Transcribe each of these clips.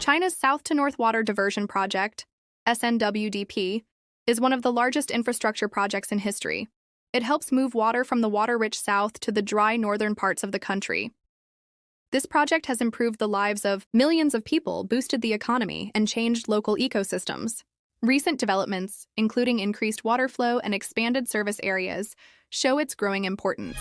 China's South-to-North Water Diversion Project, SNWDP, is one of the largest infrastructure projects in history. It helps move water from the water-rich south to the dry northern parts of the country. This project has improved the lives of millions of people, boosted the economy, and changed local ecosystems. Recent developments, including increased water flow and expanded service areas, show its growing importance.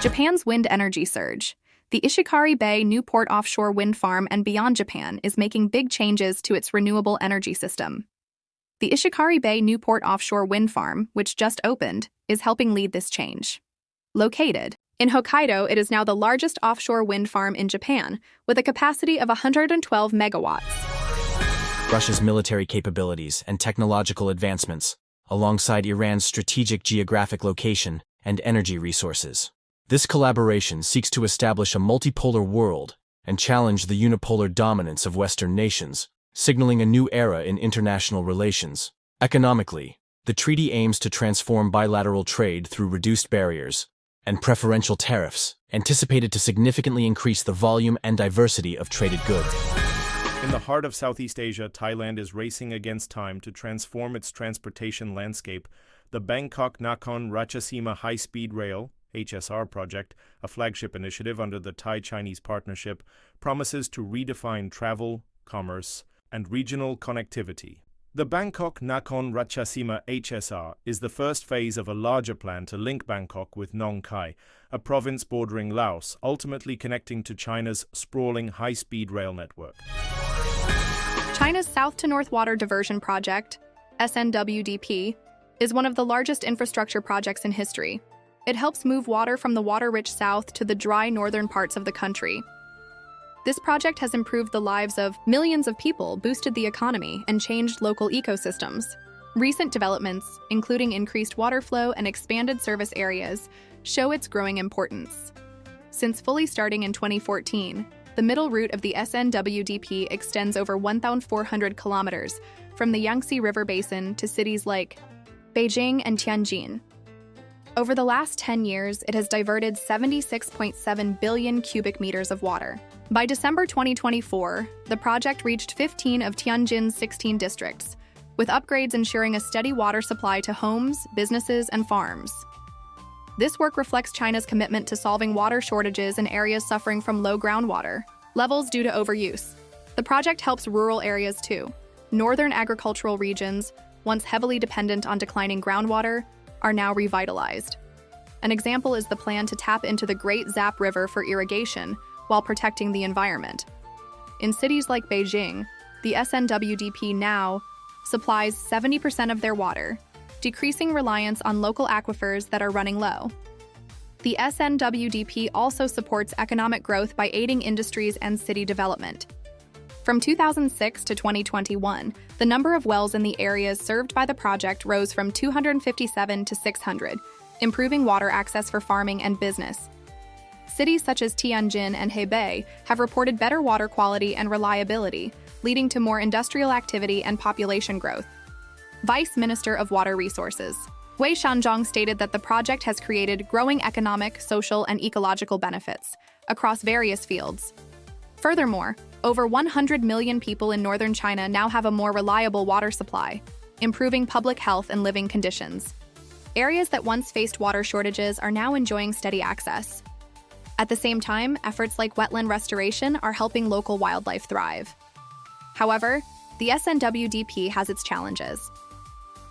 Japan's wind energy surge. The Ishikari Bay Newport offshore wind farm and beyond Japan is making big changes to its renewable energy system. The Ishikari Bay Newport offshore wind farm, which just opened, is helping lead this change. Located in Hokkaido, it is now the largest offshore wind farm in Japan, with a capacity of 112 megawatts. Russia's military capabilities and technological advancements, alongside Iran's strategic geographic location and energy resources. This collaboration seeks to establish a multipolar world and challenge the unipolar dominance of Western nations, signaling a new era in international relations. Economically, the treaty aims to transform bilateral trade through reduced barriers and preferential tariffs, anticipated to significantly increase the volume and diversity of traded goods. In the heart of Southeast Asia, Thailand is racing against time to transform its transportation landscape. The Bangkok-Nakhon Ratchasima high-speed rail HSR project, a flagship initiative under the Thai-Chinese partnership, promises to redefine travel, commerce, and regional connectivity. The Bangkok-Nakhon Ratchasima HSR is the first phase of a larger plan to link Bangkok with Nong Khai, a province bordering Laos, ultimately connecting to China's sprawling high-speed rail network. China's South-to-North Water Diversion Project, SNWDP, is one of the largest infrastructure projects in history. It helps move water from the water-rich south to the dry northern parts of the country. This project has improved the lives of millions of people, boosted the economy, and changed local ecosystems. Recent developments, including increased water flow and expanded service areas, show its growing importance. Since fully starting in 2014, the middle route of the SNWDP extends over 1,400 kilometers from the Yangtze River Basin to cities like Beijing and Tianjin. Over the last 10 years, it has diverted 76.7 billion cubic meters of water. By December 2024, the project reached 15 of Tianjin's 16 districts, with upgrades ensuring a steady water supply to homes, businesses, and farms. This work reflects China's commitment to solving water shortages in areas suffering from low groundwater levels due to overuse. The project helps rural areas too. Northern agricultural regions, once heavily dependent on declining groundwater, are now revitalized. An example is the plan to tap into the Great Zap River for irrigation while protecting the environment. In cities like Beijing, the SNWDP now supplies 70% of their water, decreasing reliance on local aquifers that are running low. The SNWDP also supports economic growth by aiding industries and city development. From 2006 to 2021, the number of wells in the areas served by the project rose from 257 to 600, improving water access for farming and business. Cities such as Tianjin and Hebei have reported better water quality and reliability, leading to more industrial activity and population growth. Vice Minister of Water Resources Wei Shanzhong stated that the project has created growing economic, social, and ecological benefits across various fields. Furthermore, over 100 million people in northern China now have a more reliable water supply, improving public health and living conditions. Areas that once faced water shortages are now enjoying steady access. At the same time, efforts like wetland restoration are helping local wildlife thrive. However, the SNWDP has its challenges.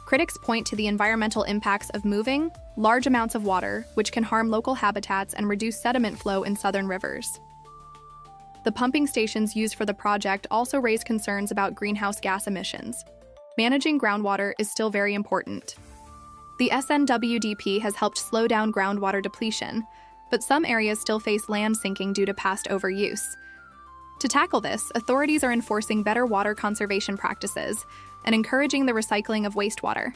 Critics point to the environmental impacts of moving large amounts of water, which can harm local habitats and reduce sediment flow in southern rivers. The pumping stations used for the project also raise concerns about greenhouse gas emissions. Managing groundwater is still very important. The SNWDP has helped slow down groundwater depletion, but some areas still face land sinking due to past overuse. To tackle this, authorities are enforcing better water conservation practices and encouraging the recycling of wastewater.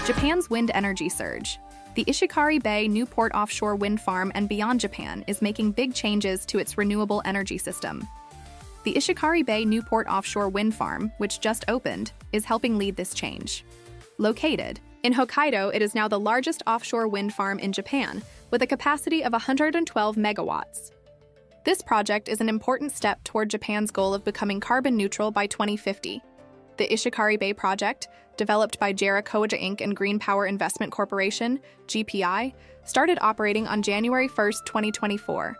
Japan's wind energy surge. The Ishikari Bay Newport offshore wind farm and beyond Japan is making big changes to its renewable energy system. The Ishikari Bay Newport offshore wind farm, which just opened, is helping lead this change. Located In Hokkaido, it is now the largest offshore wind farm in Japan, with a capacity of 112 megawatts. This project is an important step toward Japan's goal of becoming carbon neutral by 2050. The Ishikari Bay project, developed by JERA Koja Inc. and Green Power Investment Corporation, GPI, started operating on January 1, 2024.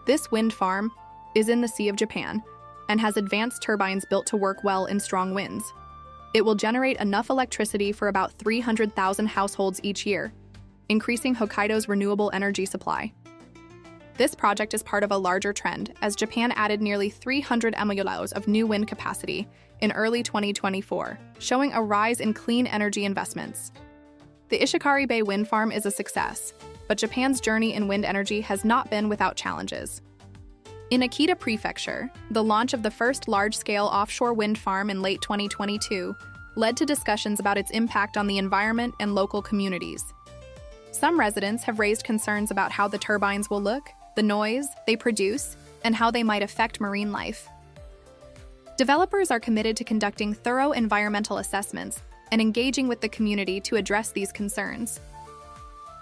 This wind farm is in the Sea of Japan and has advanced turbines built to work well in strong winds. It will generate enough electricity for about 300,000 households each year, increasing Hokkaido's renewable energy supply. This project is part of a larger trend, as Japan added nearly 300 megawatts of new wind capacity in early 2024, showing a rise in clean energy investments. The Ishikari Bay wind farm is a success, but Japan's journey in wind energy has not been without challenges. In Akita Prefecture, the launch of the first large-scale offshore wind farm in late 2022 led to discussions about its impact on the environment and local communities. Some residents have raised concerns about how the turbines will look, the noise they produce, and how they might affect marine life. Developers are committed to conducting thorough environmental assessments and engaging with the community to address these concerns.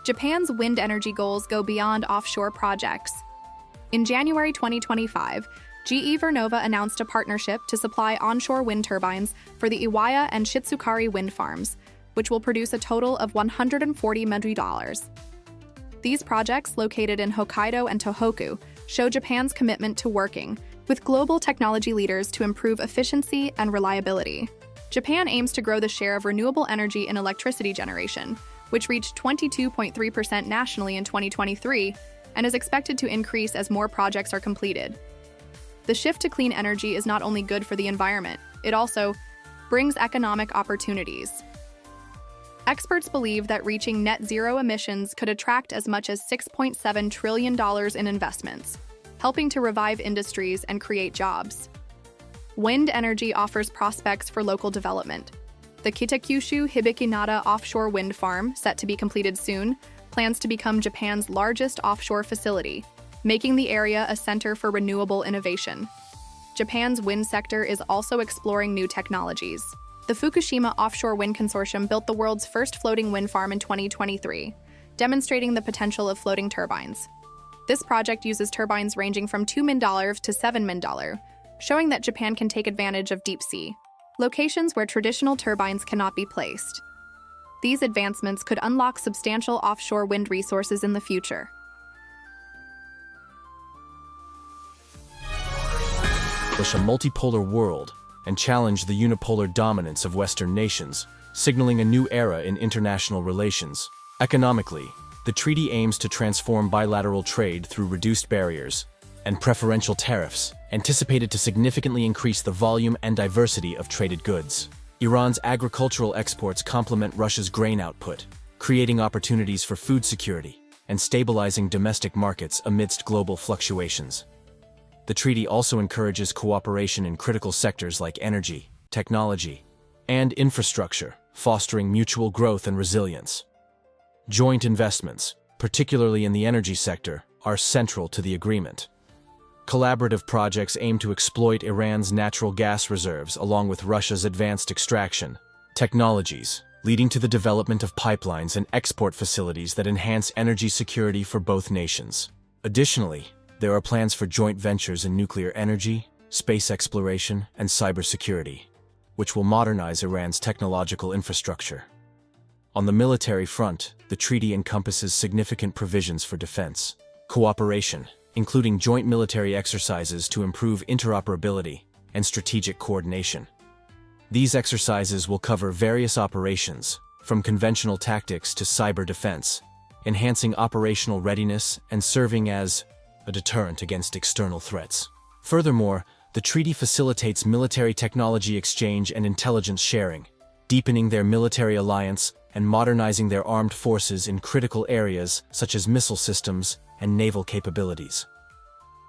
Japan's wind energy goals go beyond offshore projects. In January 2025, GE Vernova announced a partnership to supply onshore wind turbines for the Iwaya and Shitsukari wind farms, which will produce a total of $140 million. These projects, located in Hokkaido and Tohoku, show Japan's commitment to working with global technology leaders to improve efficiency and reliability. Japan aims to grow the share of renewable energy in electricity generation, which reached 22.3% nationally in 2023 and is expected to increase as more projects are completed. The shift to clean energy is not only good for the environment, it also brings economic opportunities. Experts believe that reaching net zero emissions could attract as much as $6.7 trillion in investments, helping to revive industries and create jobs. Wind energy offers prospects for local development. The Kitakyushu Hibikinata offshore wind farm, set to be completed soon, plans to become Japan's largest offshore facility, making the area a center for renewable innovation. Japan's wind sector is also exploring new technologies. The Fukushima Offshore Wind Consortium built the world's first floating wind farm in 2023, demonstrating the potential of floating turbines. This project uses turbines ranging from $2 million to $7 million, showing that Japan can take advantage of deep sea locations where traditional turbines cannot be placed. These advancements could unlock substantial offshore wind resources in the future. Establish a multipolar world and challenge the unipolar dominance of Western nations, signaling a new era in international relations. Economically, the treaty aims to transform bilateral trade through reduced barriers and preferential tariffs, anticipated to significantly increase the volume and diversity of traded goods. Iran's agricultural exports complement Russia's grain output, creating opportunities for food security and stabilizing domestic markets amidst global fluctuations. The treaty also encourages cooperation in critical sectors like energy, technology, and infrastructure, fostering mutual growth and resilience. Joint investments, particularly in the energy sector, are central to the agreement. Collaborative projects aim to exploit Iran's natural gas reserves along with Russia's advanced extraction technologies, leading to the development of pipelines and export facilities that enhance energy security for both nations. Additionally, there are plans for joint ventures in nuclear energy, space exploration, and cybersecurity, which will modernize Iran's technological infrastructure. On the military front, the treaty encompasses significant provisions for defense cooperation, including joint military exercises to improve interoperability and strategic coordination. These exercises will cover various operations, from conventional tactics to cyber defense, enhancing operational readiness and serving as a deterrent against external threats. Furthermore, the treaty facilitates military technology exchange and intelligence sharing, deepening their military alliance and modernizing their armed forces in critical areas such as missile systems and naval capabilities.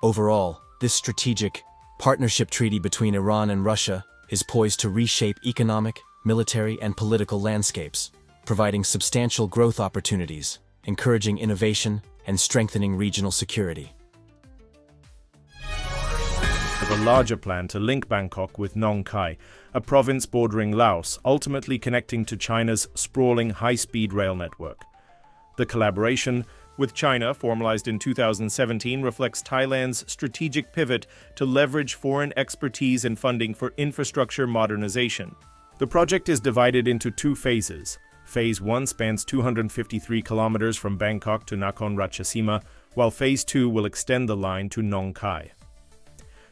Overall, this strategic partnership treaty between Iran and Russia is poised to reshape economic, military, and political landscapes, providing substantial growth opportunities, encouraging innovation, and strengthening regional security. of a larger plan to link Bangkok with Nong Khai, a province bordering Laos, ultimately connecting to China's sprawling high-speed rail network. The collaboration with China, formalized in 2017, reflects Thailand's strategic pivot to leverage foreign expertise and funding for infrastructure modernization. The project is divided into two phases. Phase 1 spans 253 kilometers from Bangkok to Nakhon Ratchasima, while Phase 2 will extend the line to Nong Khai.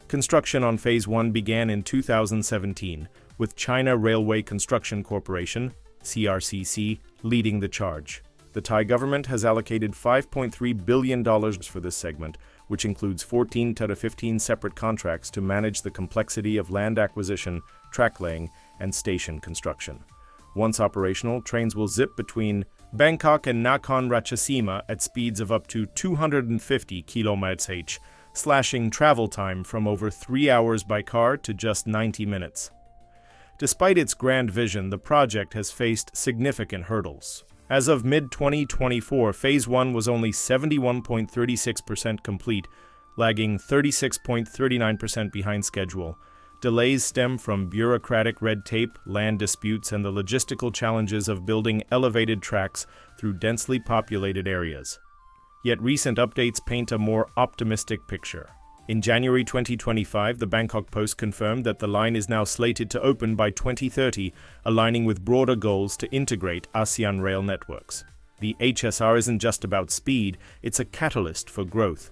Construction on Phase 1 began in 2017, with China Railway Construction Corporation, CRCC, leading the charge. The Thai government has allocated $5.3 billion for this segment, which includes 14 to 15 separate contracts to manage the complexity of land acquisition, track laying, and station construction. Once operational, trains will zip between Bangkok and Nakhon Ratchasima at speeds of up to 250 km/h, slashing travel time from over 3 hours by car to just 90 minutes. Despite its grand vision, the project has faced significant hurdles. As of mid-2024, Phase 1 was only 71.36% complete, lagging 36.39% behind schedule. Delays stem from bureaucratic red tape, land disputes, and the logistical challenges of building elevated tracks through densely populated areas. Yet recent updates paint a more optimistic picture. In January 2025, the Bangkok Post confirmed that the line is now slated to open by 2030, aligning with broader goals to integrate ASEAN rail networks. The HSR isn't just about speed, it's a catalyst for growth.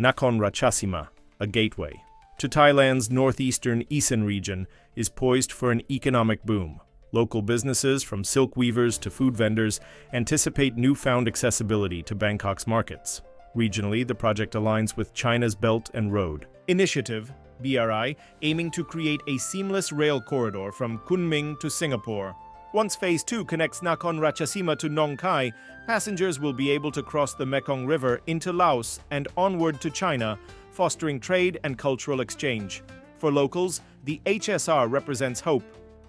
Nakhon Ratchasima, a gateway to Thailand's northeastern Isan region, is poised for an economic boom. Local businesses, from silk weavers to food vendors, anticipate newfound accessibility to Bangkok's markets. Regionally, the project aligns with China's Belt and Road Initiative, BRI, aiming to create a seamless rail corridor from Kunming to Singapore. Once Phase 2 connects Nakhon Ratchasima to Nong Khai, passengers will be able to cross the Mekong River into Laos and onward to China, fostering trade and cultural exchange. For locals, the HSR represents hope.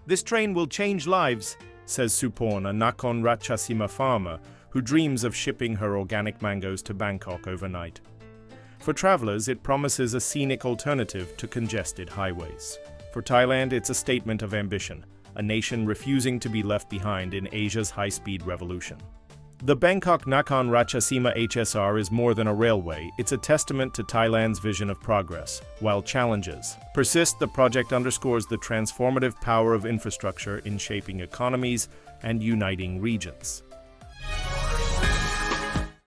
"This train will change lives," says Suporn, a Nakhon Ratchasima farmer, who dreams of shipping her organic mangoes to Bangkok overnight. For travelers, it promises a scenic alternative to congested highways. For Thailand, it's a statement of ambition, a nation refusing to be left behind in Asia's high-speed revolution. The Bangkok-Nakhon Ratchasima HSR is more than a railway, it's a testament to Thailand's vision of progress. While challenges persist, the project underscores the transformative power of infrastructure in shaping economies and uniting regions.